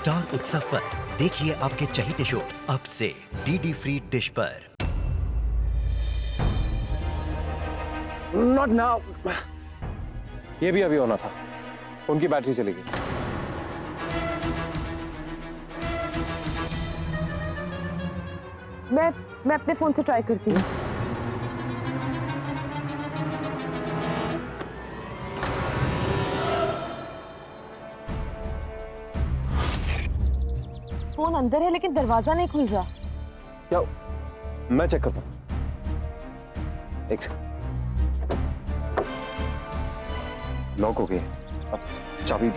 Star उत्सव पर देखिए आपके चहीते शोज अब से डीडी फ्री डिश पर। Not now. ये भी अभी होना था, उनकी बैटरी चली गई। मैं अपने फोन से ट्राई करती हूँ। फोन अंदर है लेकिन दरवाजा नहीं खुल रहा। क्या? मैं चेक करता हूँ। एक सेकंड। लॉक हो गई। अब चाबी।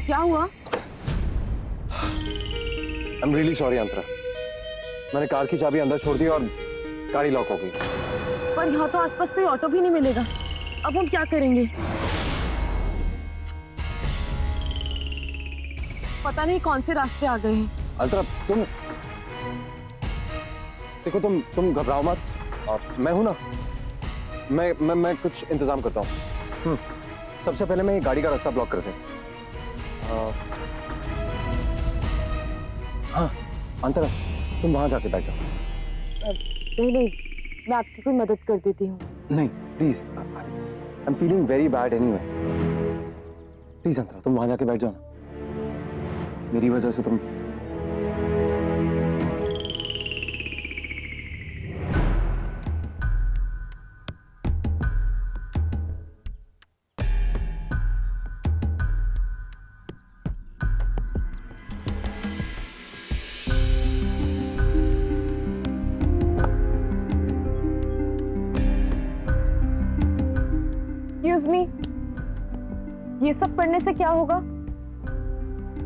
क्या हुआ? I'm really sorry अंतरा। मैंने कार की चाबी अंदर छोड़ दी और गाड़ी लॉक हो गई। पर यहाँ तो आसपास कोई ऑटो भी नहीं मिलेगा। अब हम क्या करेंगे? पता नहीं कौन से रास्ते आ गए हैं। अंतरा तुम देखो, तुम घबराओ मत। और मैं हूं ना। मैं कुछ इंतजाम करता हूँ। सबसे पहले मैं गाड़ी का रास्ता ब्लॉक कर दे। हाँ अंतरा, तुम वहां जाके बैठ जाओ। नहीं, मैं आपकी कोई मदद कर देती हूँ। नहीं please, I am feeling very bad anyway. Please Antara, तुम वहां जाके बैठ जाओ ना। मेरी वजह से तुम। एक्सक्यूज मी, ये सब करने से क्या होगा?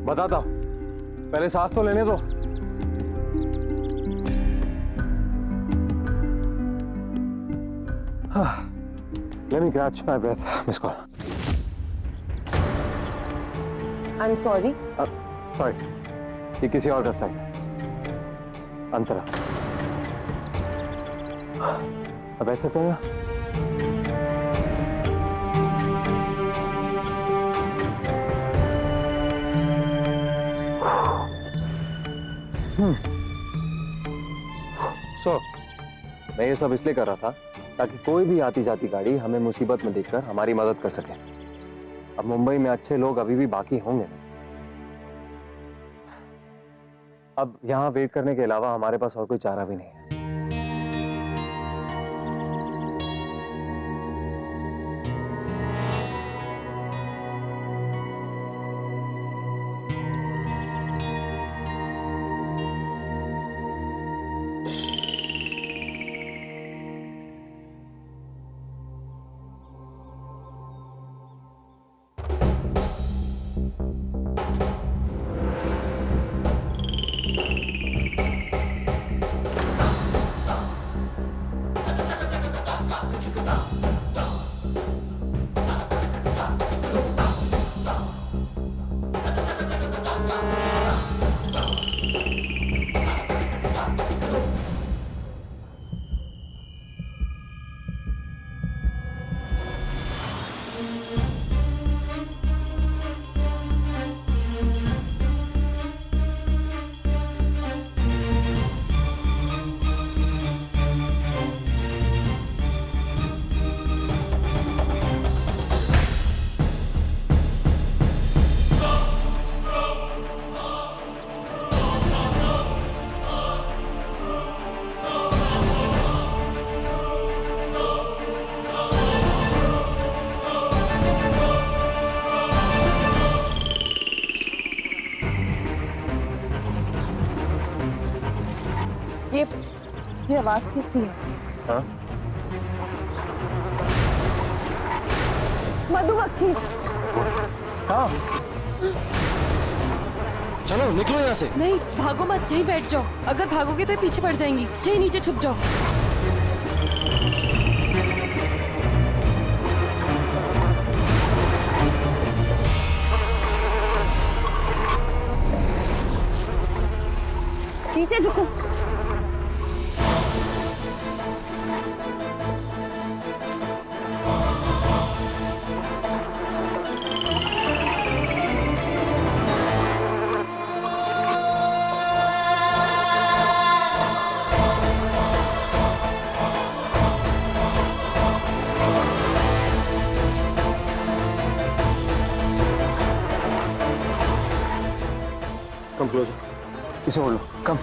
बताता हूं, पहले सांस तो लेने दो। Let me catch my breath, Miss Call. I'm sorry. Sorry, ये किसी और का स्टाइल। अंतरा, अब बैठ सकते हैं ना? मैं ये सब इसलिए कर रहा था ताकि कोई भी आती जाती गाड़ी हमें मुसीबत में देखकर हमारी मदद कर सके। अब मुंबई में अच्छे लोग अभी भी बाकी होंगे। अब यहाँ वेट करने के अलावा हमारे पास और कोई चारा भी नहीं है। ये आवाज किसकी है? हाँ? मधुमक्खी। हाँ। चलो निकलो यहाँ से। नहीं, भागो मत, यहीं बैठ जाओ। अगर भागोगे तो पीछे पड़ जाएंगी। यहीं नीचे छुप जाओ। नीचे झुको। कम क्लोज, इसे ओढ़ लो, कम।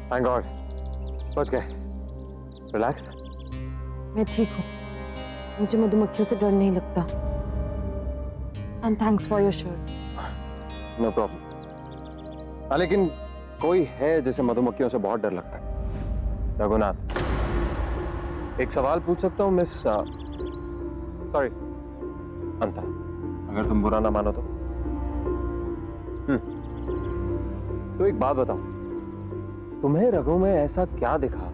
थैंक गॉड, बच गए। रिलैक्स। मैं ठीक हूँ, मुझे मधुमक्खियों से डर नहीं लगता। And thanks for your shirt. No problem. हाँ, लेकिन कोई है जिसे मधुमक्खियों से बहुत डर लगता है। रघुनाथ, एक सवाल पूछ सकता हूँ मिस सॉरी अंता, अगर तुम बुरा ना मानो तो। तो एक बात बताओ, तुम्हें रघु में ऐसा क्या दिखा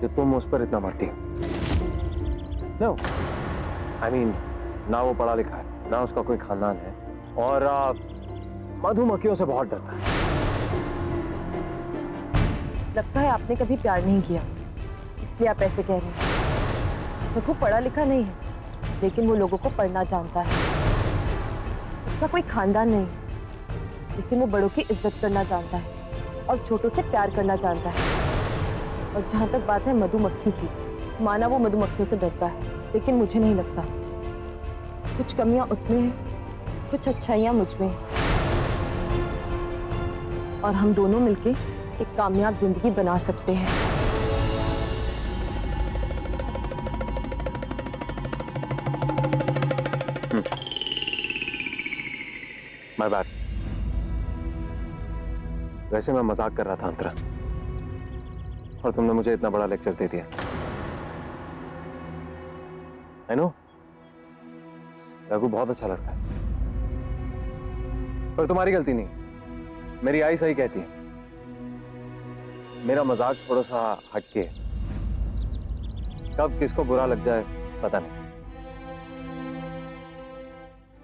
जो तुम उस पर इतना मरती हो? नो, आई मीन, ना वो पढ़ा लिखा है, ना उसका कोई खानदान है, और मधुमक्खियों से बहुत डरता है। लगता है आपने कभी प्यार नहीं किया, इसलिए आप ऐसे कह रहे हैं। रघु पढ़ा लिखा नहीं है, लेकिन वो लोगों को पढ़ना जानता है। उसका कोई खानदान नहीं है, लेकिन वो बड़ों की इज्जत करना जानता है और छोटों से प्यार करना जानता है। और जहां तक बात है मधुमक्खी की, माना वो मधुमक्खियों से डरता है, लेकिन मुझे नहीं लगता। कुछ कमियां उसमें हैं, कुछ अच्छाइयां मुझ में हैं। और हम दोनों मिलके एक कामयाब जिंदगी बना सकते हैं। My bad. वैसे मैं मजाक कर रहा था अंतरा, और तुमने मुझे इतना बड़ा लेक्चर दे दिया। आई नो, रघु बहुत अच्छा लगता है, पर तुम्हारी गलती नहीं, मेरी आई सही कहती है। मेरा मजाक थोड़ा सा हटके है, कब किसको बुरा लग जाए पता नहीं।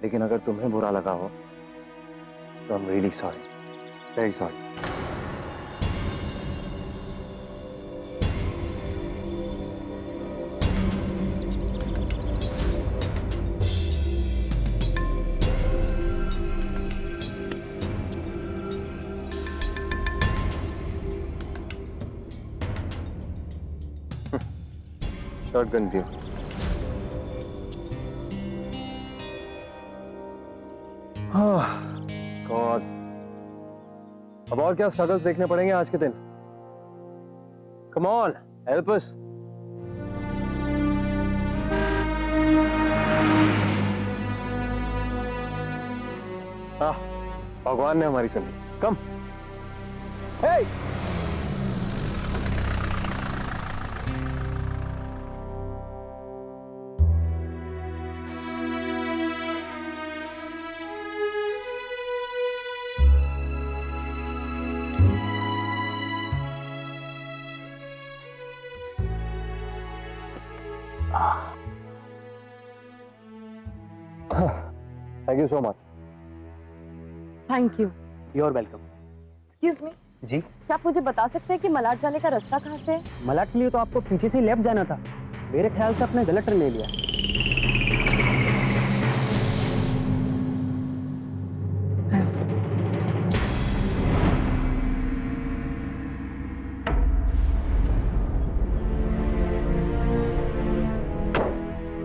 लेकिन अगर तुम्हें बुरा लगा हो तो I am really sorry, very sorry. Shotgun दियो। गॉड, अब और क्या स्ट्रगल्स देखने पड़ेंगे आज के दिन। Come on, help us. भगवान ने हमारी सुनी। Come. Hey! Thank you so much. Thank you. You are welcome. Excuse me, जी, क्या आप मुझे बता सकते हैं कि मलाड जाने का रास्ता कहाँ से है? मलाट के लिए तो आपको पीछे से लेफ्ट जाना था। मेरे ख्याल से आपने गलत टर्न ले लिया।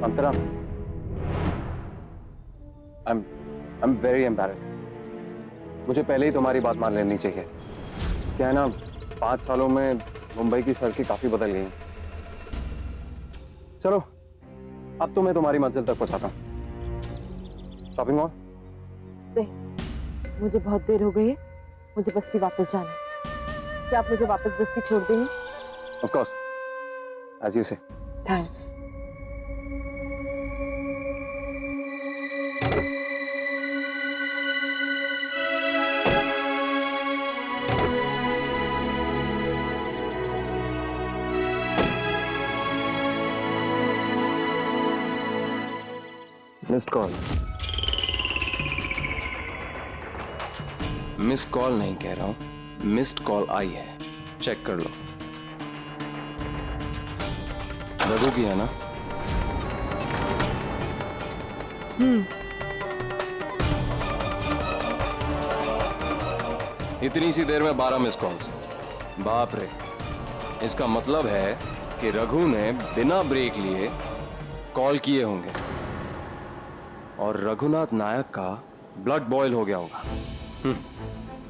अंतरा, I'm very embarrassed. मुझे पहले ही तुम्हारी बात मान लेनी चाहिए। क्या है ना, 5 सालों में मुंबई की सड़कें काफी बदल गई। चलो, अब तो मैं तुम्हारी मंजिल तक पहुंचाता हूँ। Shopping mall? नहीं, मुझे बहुत देर हो गई है, मुझे बस्ती वापस जाना है। क्या आप मुझे वापस बस्ती छोड़ देंगे? ऑफ कोर्स, एज यू से। Thanks. Missed call. Miss call नहीं कह रहा हूं, मिस्ड कॉल आई है, चेक कर लो। रघु की है ना? इतनी सी देर में 12 मिस कॉल्स। बाप रे, इसका मतलब है कि रघु ने बिना ब्रेक लिए कॉल किए होंगे और रघुनाथ नायक का ब्लड बॉयल हो गया होगा।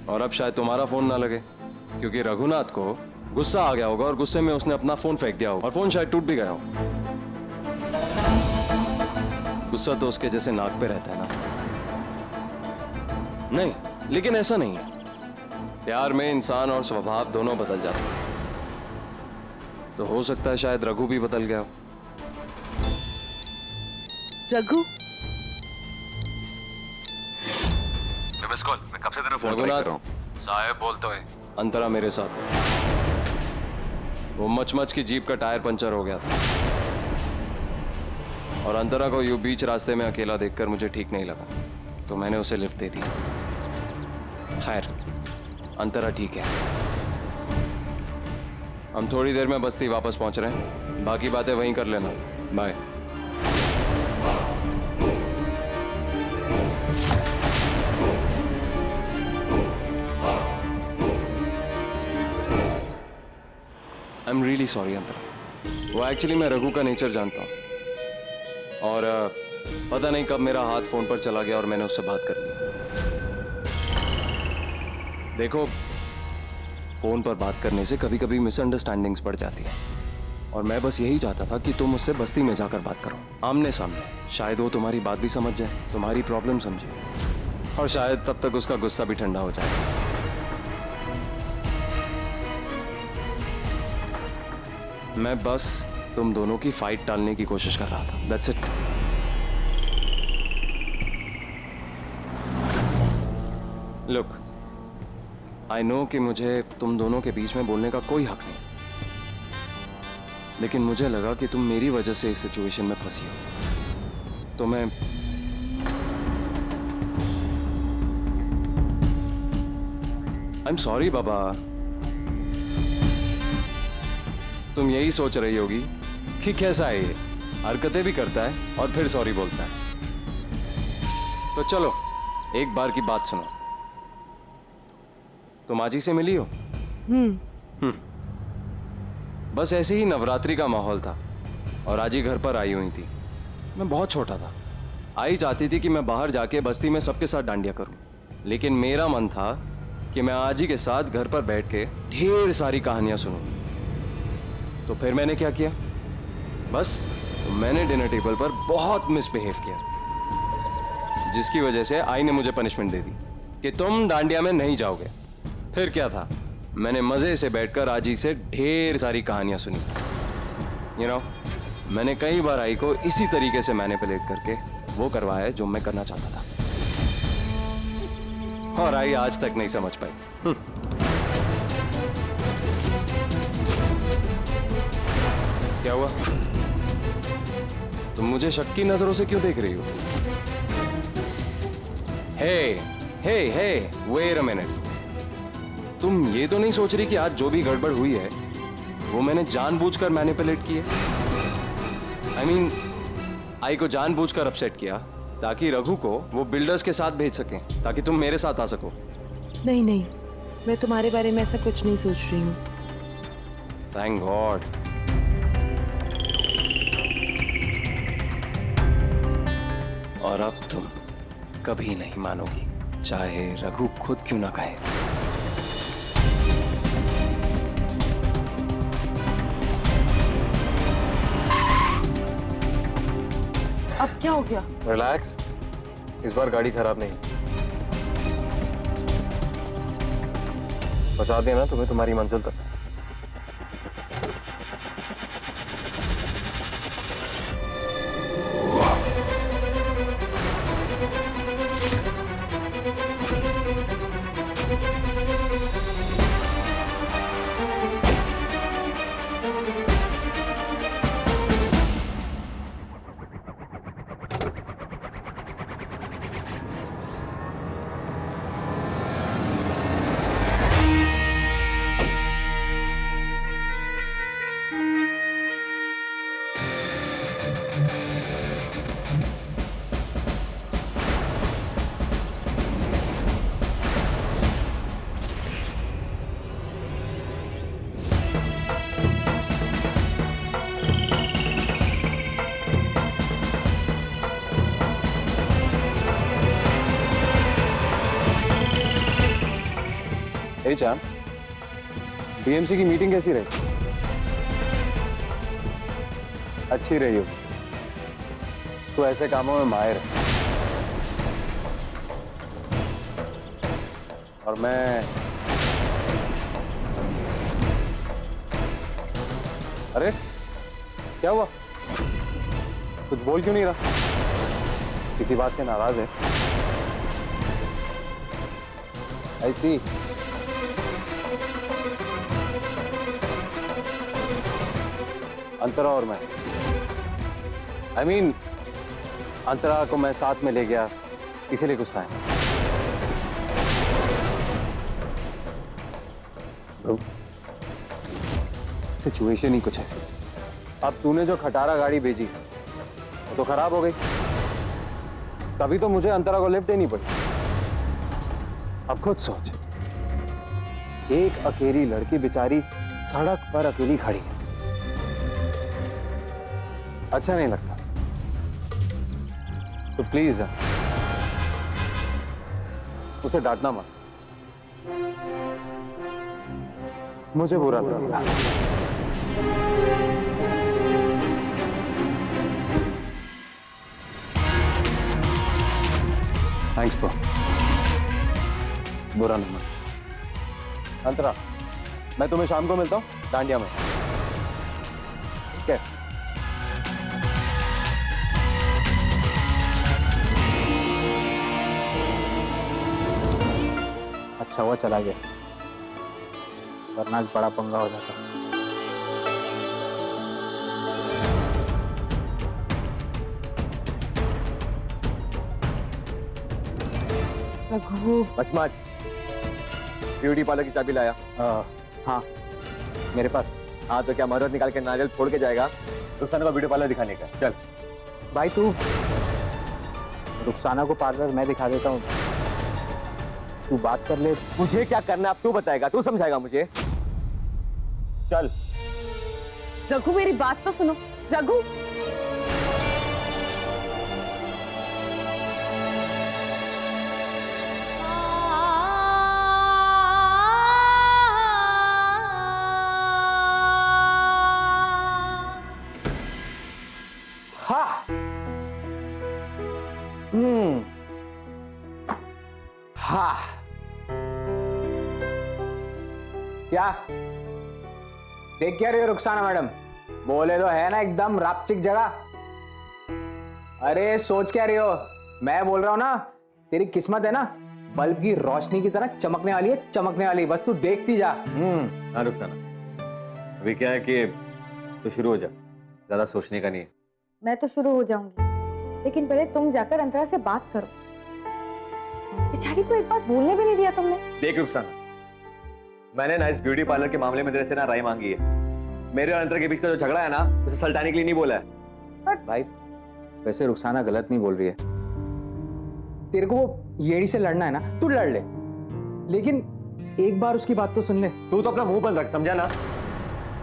और अब शायद तुम्हारा फोन ना लगे क्योंकि रघुनाथ को गुस्सा आ गया होगा और गुस्से में उसने अपना फोन फेंक दिया होगा और फोन शायद टूट भी गया हो। गुस्सा तो उसके जैसे नाक पे रहता है ना। नहीं, लेकिन ऐसा नहीं है। प्यार में इंसान और स्वभाव दोनों बदल जाते हैं। तो हो सकता है शायद रघु भी बदल गया हो। रघु, मिस कॉल, मैं कब से तेरा फोन ट्राई कर रहा हूं। साहेब बोलते हुए अंतरा मेरे साथ है। वो मच की जीप का टायर पंचर हो गया था और अंतरा को यूं बीच रास्ते में अकेला देखकर मुझे ठीक नहीं लगा, तो मैंने उसे लिफ्ट दे दी। खैर, अंतरा ठीक है। हम थोड़ी देर में बस्ती वापस पहुंच रहे हैं, बाकी बातें वहीं कर लेना। Bye. I am really sorry Antara. वो एक्चुअली मैं रघु का नेचर जानता हूँ और पता नहीं कब मेरा हाथ फोन पर चला गया और मैंने उससे बात कर ली। देखो, फोन पर बात करने से कभी कभी मिसअंडरस्टैंडिंग्स बढ़ जाती है और मैं बस यही चाहता था कि तुम उससे बस्ती में जाकर बात करो, आमने सामने। शायद वो तुम्हारी बात भी समझ जाए, तुम्हारी प्रॉब्लम समझे और शायद तब तक उसका गुस्सा भी ठंडा हो जाए। मैं बस तुम दोनों की फाइट टालने की कोशिश कर रहा था। That's it. Look, I know कि मुझे तुम दोनों के बीच में बोलने का कोई हक नहीं, लेकिन मुझे लगा कि तुम मेरी वजह से इस सिचुएशन में फंसी हो, तो मैं I'm sorry बाबा। तुम यही सोच रही होगी कि कैसा है ये, हरकतें भी करता है और फिर सॉरी बोलता है। तो चलो एक बार की बात सुनो। तुम आजी से मिली हो? बस ऐसे ही नवरात्रि का माहौल था और आजी घर पर आई हुई थी। मैं बहुत छोटा था। आई चाहती थी कि मैं बाहर जाके बस्ती में सबके साथ डांडिया करूं, लेकिन मेरा मन था कि मैं आजी के साथ घर पर बैठ के ढेर सारी कहानियां सुनूं। तो फिर मैंने क्या किया, बस मैंने डिनर टेबल पर बहुत मिसबिहेव किया, जिसकी वजह से आई ने मुझे पनिशमेंट दे दी कि तुम डांडिया में नहीं जाओगे। फिर क्या था, मैंने मजे से बैठकर आजी से ढेर सारी कहानियां सुनी। मैंने कई बार आई को इसी तरीके से मैनिपुलेट करके वो करवाया जो मैं करना चाहता था, और आई आज तक नहीं समझ पाई। क्या हुआ? तुम मुझे शक की नजरों से क्यों देख रही हो? हे, वेट अ मिनट। तुम ये तो नहीं सोच रही कि आज जो भी गड़बड़ हुई है वो मैंने जानबूझकर मैनिपुलेट की है? आई मीन, आई को जानबूझकर अपसेट किया ताकि रघु को वो बिल्डर्स के साथ भेज सकें, ताकि तुम मेरे साथ आ सको। नहीं नहीं, मैं तुम्हारे बारे में ऐसा कुछ नहीं सोच रही हूँ। Thank God. और अब तुम कभी नहीं मानोगी, चाहे रघु खुद क्यों ना कहे। अब क्या हो गया? रिलैक्स, इस बार गाड़ी खराब नहीं। पहुंचा देना तुम्हें तुम्हारी मंजिल तक। ए चांद, बीएमसी की मीटिंग कैसी रही? अच्छी रही हो। तो ऐसे कामों में माहिर है। और मैं अरे क्या हुआ? कुछ बोल क्यों नहीं रहा? किसी बात से नाराज है? ऐसी अंतरा और मैं I mean, अंतरा को मैं साथ में ले गया इसीलिए गुस्सा है। सिचुएशन ही कुछ ऐसी। अब तूने जो खटारा गाड़ी भेजी वो तो खराब हो गई, तभी तो मुझे अंतरा को लिफ्ट देनी पड़ी। अब खुद सोच, एक अकेली लड़की बेचारी सड़क पर अकेली खड़ी है, अच्छा नहीं लगता। तो प्लीज उसे डांटना मत, मुझे बुरा लगा। थैंक्स ब्रो, बुरा नहीं मत। अंतरा, मैं तुम्हें शाम को मिलता हूँ डांडिया में, ठीक है? अच्छा हुआ चला गया, वरना आज बड़ा पंगा हो जाता। रघु, मचमच, ब्यूटी पार्लर की चाबी लाया? हाँ मेरे पास। हाँ तो क्या मरद निकाल के नारियल छोड़ के जाएगा रुखसाना को ब्यूटी पार्लर दिखाने का? चल भाई तू रुखसाना को पार्लर मैं दिखा देता हूँ, तू बात कर ले। मुझे क्या करना अब तू बताएगा, तू समझाएगा मुझे। चल रघु मेरी बात तो सुनो। रघु, हाँ हाँ क्या देख क्या रही हो रुखसाना मैडम? बोले तो है ना एकदम रापचिक जगह। अरे सोच क्या रही हो? मैं बोल रहा हूं ना, तेरी किस्मत है ना बल्ब की रोशनी की तरह चमकने वाली है, चमकने वाली। बस तू देखती जा। हाँ रुखसाना, अभी क्या है कि तो शुरू हो जा, ज्यादा सोचने का नहीं है। मैं तो शुरू हो जाऊंगी, लेकिन पहले तुम जाकर अंतरा से बात करो। बेचारी को एक बात बोलने भी नहीं दिया तुमने। देख रुखसाना, मैंने ना इस ब्यूटी पार्लर के मामले में तेरे से ना राय मांगी है। मेरे और अंतरा के बीच का जो झगड़ा है ना, उसे सलटाने के लिए नहीं बोला है। भाई वैसे रुखसाना गलत नहीं बोल रही है। तेरे को वो येड़ी से लड़ना है ना, तू लड़ ले, लेकिन एक बार उसकी बात तो सुन ले। तू तो अपना मुंह बंद रख, समझा ना?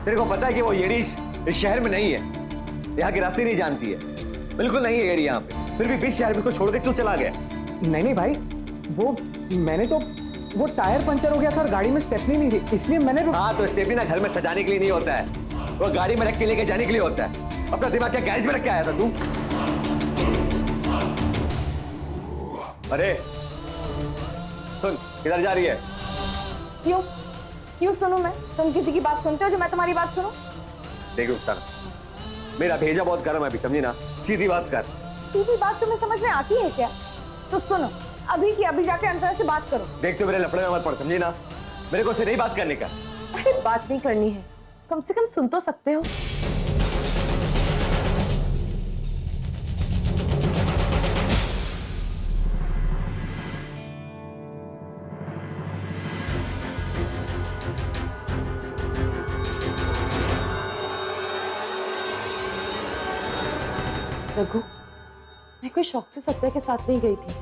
तेरे को पता है कि वो येड़ी इस शहर में नहीं है, यहाँ के रास्ते नहीं जानती है, बिल्कुल नहीं है येड़ी यहाँ पे। फिर भी बीच शहर में उसको छोड़ के तू चला गया। नहीं नहीं भाई, वो टायर पंचर हो गया था और गाड़ी में स्टेपनी नहीं थी, इसलिए मैंने हाँ तो स्टेपनी ना घर में सजाने के लिए नहीं होता है, वो गाड़ी में रख के लेके जाने के लिए होता है। अपना दिमाग क्या गैरेज में रख के आया था तू? अरे सुन, किधर जा रही है? क्यों क्यों सुनूं मैं? तुम किसी की बात सुनते हो जो मैं तुम्हारी बात सुनूं? देख रुखसाना, मेरा भेजा बहुत गर्म है अभी, समझी ना? सीधी बात कर। सीधी बात तुम्हें समझ में आती है क्या? तो सुनो, अभी की अभी जाके अंतरा से बात करो। देख तो मेरे लफड़े में मत पड़, समझी ना? मेरे को उससे नहीं बात करने का। अरे बात नहीं करनी है, कम से कम सुन तो सकते हो। रघु, मैं कोई शौक से सत्या के साथ नहीं गई थी।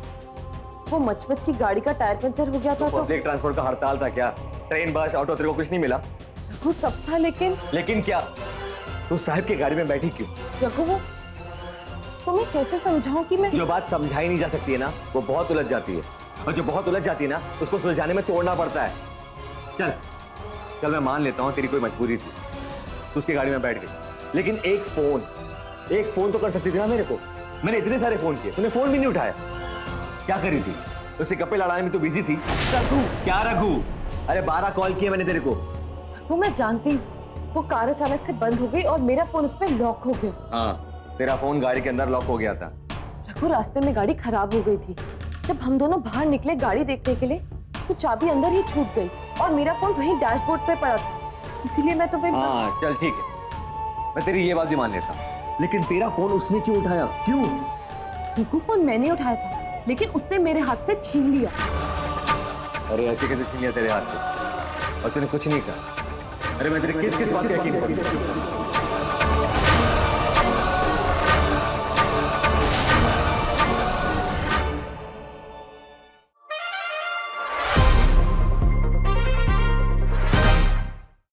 वो मचमच की गाड़ी का टायर पंचर हो गया था तो पब्लिक ट्रांसपोर्ट का हड़ताल था क्या? ट्रेन, बस, ऑटो, तेरे को कुछ नहीं मिला? रघु सब था, लेकिन लेकिन क्या? तू साहब की गाड़ी में बैठी क्यों? रघु, वो तुम्हें कैसे समझाऊं कि मैं जो बात समझाई नहीं जा सकती है ना, वो बहुत उलझ जाती है, और जो बहुत उलझ जाती है ना, उसको सुलझाने में तोड़ना पड़ता है। चल चल, मैं मान लेता हूँ तेरी कोई मजबूरी थी, तू उसकी गाड़ी में बैठ गई, लेकिन एक फोन तो कर सकती थी ना मेरे को। मैंने इतने सारे फोन किए, तूने फोन भी नहीं उठाया। क्या करी थी? उससे गप्पे लड़ाने में तो बिजी थी। रघु, क्या रघु? अरे 12 कॉल किए मैंने तेरे को। रघु मैं जानती हूँ वो कार अचानक से बंद हो गई और मेरा फोन उसमें लॉक हो गया। हाँ, तेरा फोन गाड़ी के अंदर लॉक हो गया था। रघु, रास्ते में गाड़ी खराब हो गई थी। जब हम दोनों बाहर निकले गाड़ी देखने के लिए तो चाबी अंदर ही छूट गई और मेरा फोन वहीं डैशबोर्ड पे पड़ा था, इसीलिए मैं तुम्हें हाँ चल ठीक है, मैं तेरी ये बात भी मान लेता हूँ, लेकिन तेरा फोन उसने क्यों उठाया? क्यों? रघु, फोन मैंने उठाया था लेकिन उसने मेरे हाथ से छीन लिया। अरे ऐसे कैसे छीन लिया तेरे हाथ से? और तूने कुछ नहीं कहा? अरे मैं तेरे किस बात का यकीन करूं?